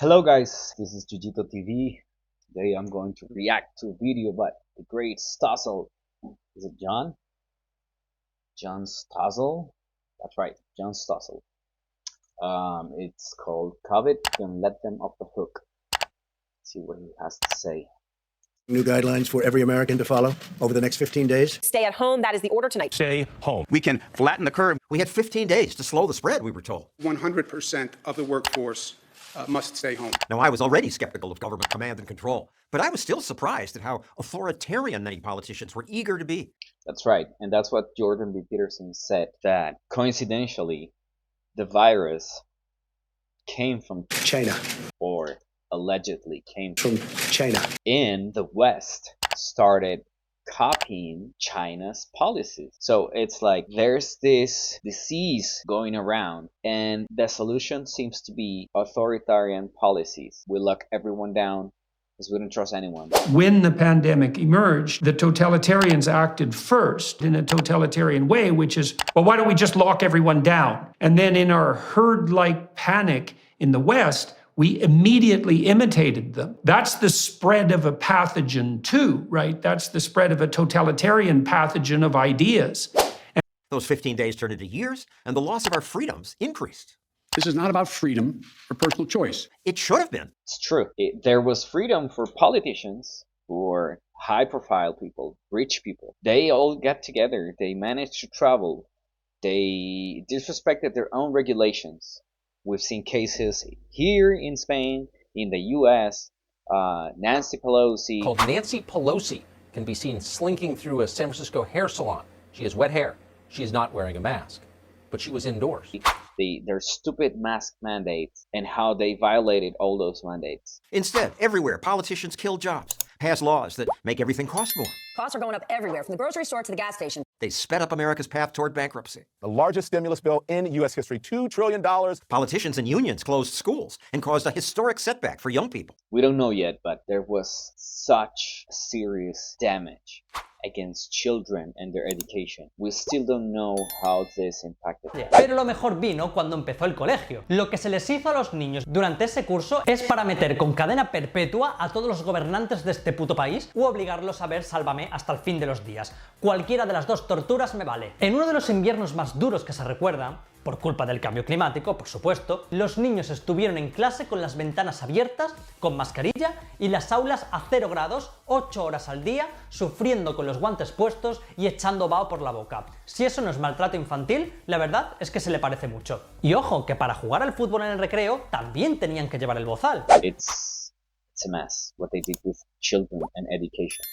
Hello guys, this is JujitoTV. Today I'm going to react to a video by the great Stossel. Is it John? John Stossel? That's right, John Stossel. It's called COVID, Don't Let Them Off the Hook. Let's see what he has to say. New guidelines for every American to follow over the next 15 days. Stay at home, that is the order tonight. Stay home. We can flatten the curve. We had 15 days to slow the spread, we were told. 100% of the workforce must stay home. Now, I was already skeptical of government command and control, but I was still surprised at how authoritarian many politicians were eager to be. That's right, and that's what Jordan B. Peterson said, that coincidentally, the virus came from China. Or allegedly came From China. in the West, started copying China's policies. So it's like there's this disease going around, and the solution seems to be authoritarian policies. We lock everyone down because we don't trust anyone. When the pandemic emerged, the totalitarians acted first in a totalitarian way, which is, well, why don't we just lock everyone down? And then in our herd-like panic in the West, we immediately imitated them. That's the spread of a pathogen too, right? That's the spread of a totalitarian pathogen of ideas. Those 15 days turned into years, and the loss of our freedoms increased. This is not about freedom or personal choice. It should have been. It's true. There was freedom for politicians who were high-profile people, rich people. They all got together. They managed to travel. They disrespected their own regulations. We've seen cases here in Spain, in the US, Nancy Pelosi. Called Nancy Pelosi can be seen slinking through a San Francisco hair salon. She has wet hair. She is not wearing a mask, but she was indoors. Their stupid mask mandates and how they violated all those mandates. Instead, everywhere, politicians kill jobs, pass laws that make everything cost more. Costs are going up everywhere, from the grocery store to the gas station. They sped up America's path toward bankruptcy. The largest stimulus bill in U.S. history, $2 trillion. Politicians and unions closed schools and caused a historic setback for young people. We don't know yet, but there was such serious damage against children and their education. We still don't know how this impacted them. Pero lo mejor vino cuando empezó el colegio. Lo que se les hizo a los niños durante ese curso es para meter con cadena perpetua a todos los gobernantes de este puto país u obligarlos a ver Sálvame hasta el fin de los días. Cualquiera de las dos torturas me vale. En uno de los inviernos más duros que se recuerdan, por culpa del cambio climático, por supuesto, los niños estuvieron en clase con las ventanas abiertas, con mascarilla y las aulas a 0 grados, 8 horas al día, sufriendo con los guantes puestos y echando vaho por la boca. Si eso no es maltrato infantil, la verdad es que se le parece mucho. Y ojo, que para jugar al fútbol en el recreo también tenían que llevar el bozal. It's a mess what they did with children and education.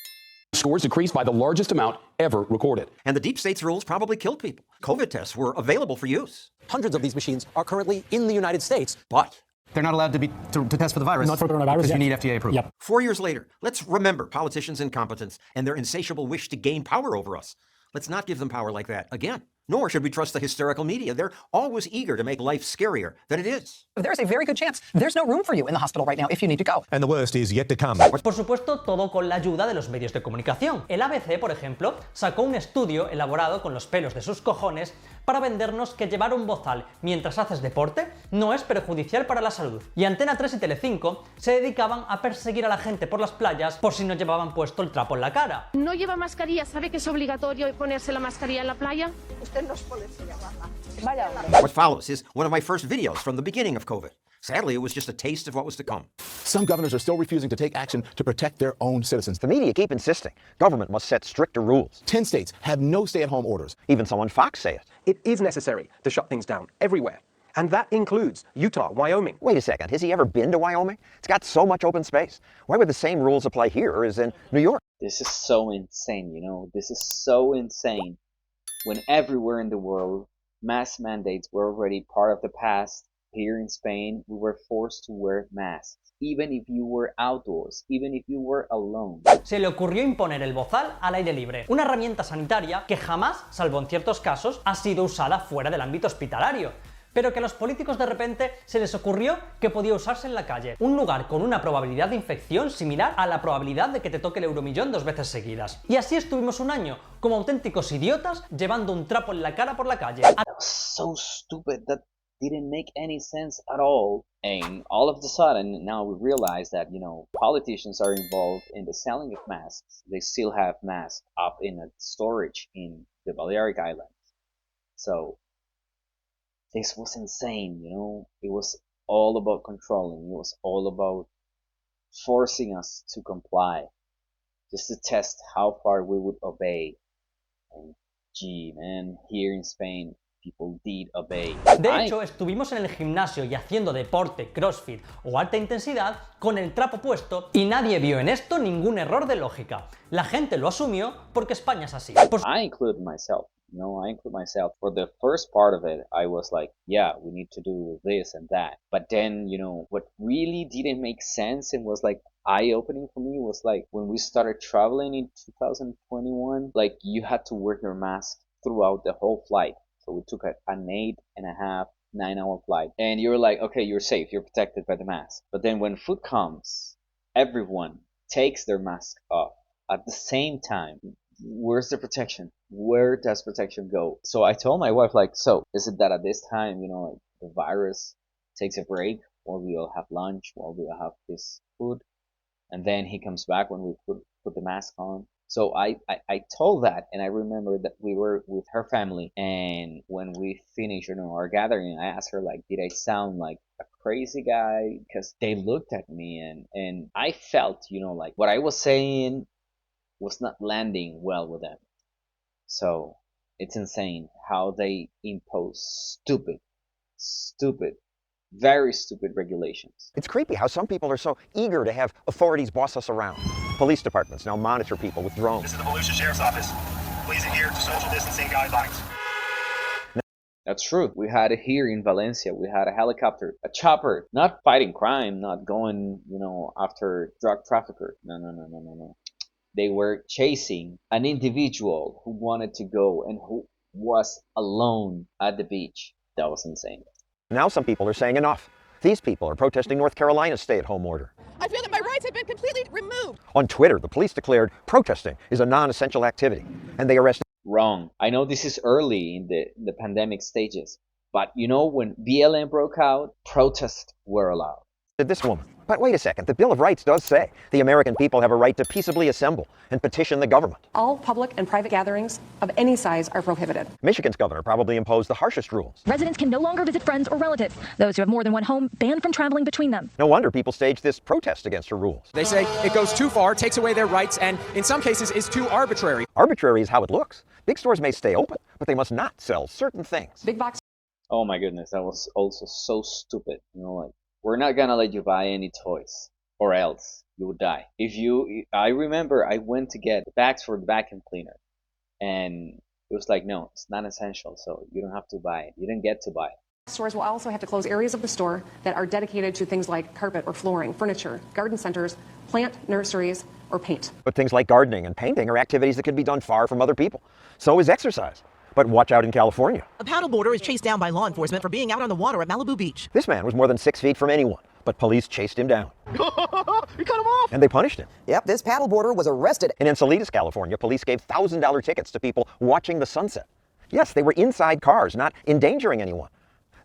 Scores decreased by the largest amount ever recorded. And the deep state's rules probably killed people. COVID tests were available for use. Hundreds of these machines are currently in the United States. But they're not allowed to test for the virus. Not for coronavirus, because you need FDA approval. Yep. 4 years later, let's remember politicians' incompetence and their insatiable wish to gain power over us. Let's not give them power like that again. Nor should we trust the hysterical media. They're always eager to make life scarier than it is. There's a very good chance there's no room for you in the hospital right now if you need to go. And the worst is yet to come. Por supuesto, todo con la ayuda de los medios de comunicación. El ABC, por ejemplo, sacó un estudio elaborado con los pelos de sus cojones para vendernos que llevar un bozal mientras haces deporte no es perjudicial para la salud. Y Antena 3 y Telecinco se dedicaban a perseguir a la gente por las playas por si no llevaban puesto el trapo en la cara. ¿No lleva mascarilla? ¿Sabe que es obligatorio ponerse la mascarilla en la playa? Usted no es policía, Vaya. What follows is one of my first videos from the beginning of COVID. Sadly, it was just a taste of what was to come. Some governors are still refusing to take action to protect their own citizens. The media keep insisting government must set stricter rules. 10 states have no stay-at-home orders. Even someone Fox say it. It is necessary to shut things down everywhere. And that includes Utah, Wyoming. Wait a second, has he ever been to Wyoming? It's got so much open space. Why would the same rules apply here as in New York? This is so insane, you know? This is so insane. When everywhere in the world, mask mandates were already part of the past. Here in Spain, we were forced to wear masks, even if you were outdoors, even if you were alone. Se le ocurrió imponer el bozal al aire libre, una herramienta sanitaria que jamás, salvo en ciertos casos, ha sido usada fuera del ámbito hospitalario, pero que a los políticos de repente se les ocurrió que podía usarse en la calle, un lugar con una probabilidad de infección similar a la probabilidad de que te toque el euromillón 2 veces seguidas. Y así estuvimos un año, como auténticos idiotas, llevando un trapo en la cara por la calle. That was so stupid that didn't make any sense at all. And all of a sudden, now we realize that, politicians are involved in the selling of masks. They still have masks up in a storage in the Balearic Islands. So this was insane, It was all about controlling. It was all about forcing us to comply, just to test how far we would obey. And gee, man, here in Spain, people did obey. De hecho, estuvimos en el gimnasio y haciendo deporte, crossfit o alta intensidad con el trapo puesto y nadie vio en esto ningún error de lógica. La gente lo asumió porque España es así. I include myself. I include myself. For the first part of it, I was like, yeah, we need to do this and that. But then, what really didn't make sense and was like eye-opening for me was like when we started traveling in 2021, like you had to wear your mask throughout the whole flight. So we took an 8.5, 9-hour flight. And you're like, okay, you're safe, you're protected by the mask. But then when food comes, everyone takes their mask off at the same time. Where's the protection? Where does protection go? So I told my wife, like, so is it that at this time, like the virus takes a break while we all have lunch, while we all have this food, and then he comes back when we put the mask on? So I told that, and I remember that we were with her family, and when we finished, our gathering, I asked her, like, did I sound like a crazy guy? Because they looked at me, and I felt, like what I was saying was not landing well with them. So it's insane how they impose stupid, very stupid regulations. It's creepy how some people are so eager to have authorities boss us around. Police departments now monitor people with drones. This is the Volusia Sheriff's Office. Please adhere to social distancing guidelines. That's true. We had it here in Valencia. We had a helicopter, a chopper, not fighting crime, not going, after drug traffickers. No. They were chasing an individual who wanted to go and who was alone at the beach. That was insane. Now some people are saying enough. These people are protesting North Carolina's stay-at-home order. I feel that my rights have been completely removed. On Twitter, the police declared protesting is a non-essential activity, and they arrested... Wrong. I know this is early in the pandemic stages, but when BLM broke out, protests were allowed. This woman. But wait a second, the Bill of Rights does say the American people have a right to peaceably assemble and petition the government. All public and private gatherings of any size are prohibited. Michigan's governor probably imposed the harshest rules. Residents can no longer visit friends or relatives. Those who have more than one home banned from traveling between them. No wonder people staged this protest against her rules. They say it goes too far, takes away their rights, and in some cases is too arbitrary. Arbitrary is how it looks. Big stores may stay open, but they must not sell certain things. Big box. Oh my goodness, that was also so stupid. Like, we're not gonna let you buy any toys, or else you would die. I remember I went to get bags for the vacuum cleaner, and it was like, no, it's not essential, so you don't have to buy it. You didn't get to buy it. Stores will also have to close areas of the store that are dedicated to things like carpet or flooring, furniture, garden centers, plant nurseries, or paint. But things like gardening and painting are activities that can be done far from other people. So is exercise. But watch out in California. A paddleboarder is chased down by law enforcement for being out on the water at Malibu Beach. This man was more than 6 feet from anyone, but police chased him down. You cut him off! And they punished him. Yep, this paddleboarder was arrested. In Encinitas, California, police gave $1,000 tickets to people watching the sunset. Yes, they were inside cars, not endangering anyone.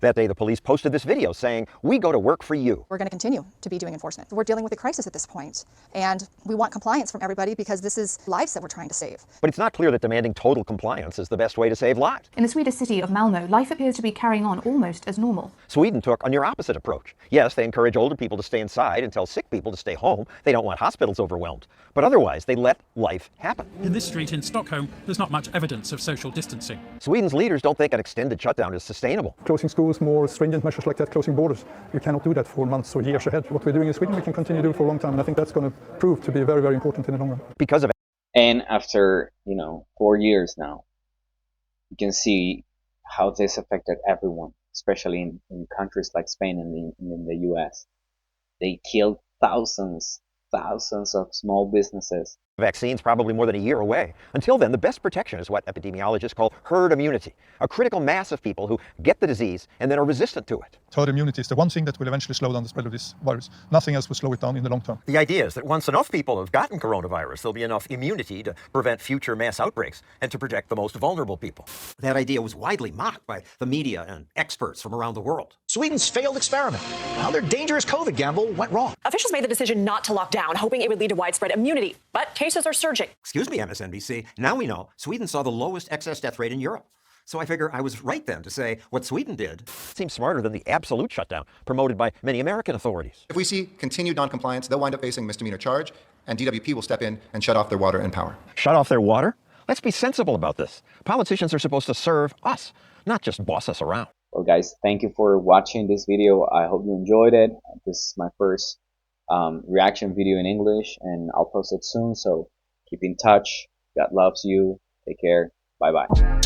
That day, the police posted this video saying, "We go to work for you." We're going to continue to be doing enforcement. We're dealing with a crisis at this point, and we want compliance from everybody because this is lives that we're trying to save. But it's not clear that demanding total compliance is the best way to save lives. In the Swedish city of Malmö, life appears to be carrying on almost as normal. Sweden took a near opposite approach. Yes, they encourage older people to stay inside and tell sick people to stay home. They don't want hospitals overwhelmed. But otherwise, they let life happen. In this street in Stockholm, there's not much evidence of social distancing. Sweden's leaders don't think an extended shutdown is sustainable. Closing schools, more stringent measures like that, closing borders. You cannot do that for months or years ahead. What we're doing in Sweden, we can continue to do for a long time, and I think that's going to prove to be very, very important in the long run. Because of it. And after, 4 years now, you can see how this affected everyone, especially in countries like Spain and in the US. They killed thousands of small businesses. Vaccines probably more than a year away. Until then, the best protection is what epidemiologists call herd immunity, a critical mass of people who get the disease and then are resistant to it. Herd immunity is the one thing that will eventually slow down the spread of this virus. Nothing else will slow it down in the long term. The idea is that once enough people have gotten coronavirus, there'll be enough immunity to prevent future mass outbreaks and to protect the most vulnerable people. That idea was widely mocked by the media and experts from around the world. Sweden's failed experiment. How their dangerous COVID gamble went wrong. Officials made the decision not to lock down, hoping it would lead to widespread immunity. But cases are surging. Excuse me, MSNBC. Now we know Sweden saw the lowest excess death rate in Europe. So I figure I was right then to say what Sweden did seems smarter than the absolute shutdown promoted by many American authorities. If we see continued noncompliance, they'll wind up facing misdemeanor charge, and DWP will step in and shut off their water and power. Shut off their water? Let's be sensible about this. Politicians are supposed to serve us, not just boss us around. Well, guys, thank you for watching this video. I hope you enjoyed it. This is my first reaction video in English, and I'll post it soon. So keep in touch. God loves you. Take care. Bye-bye.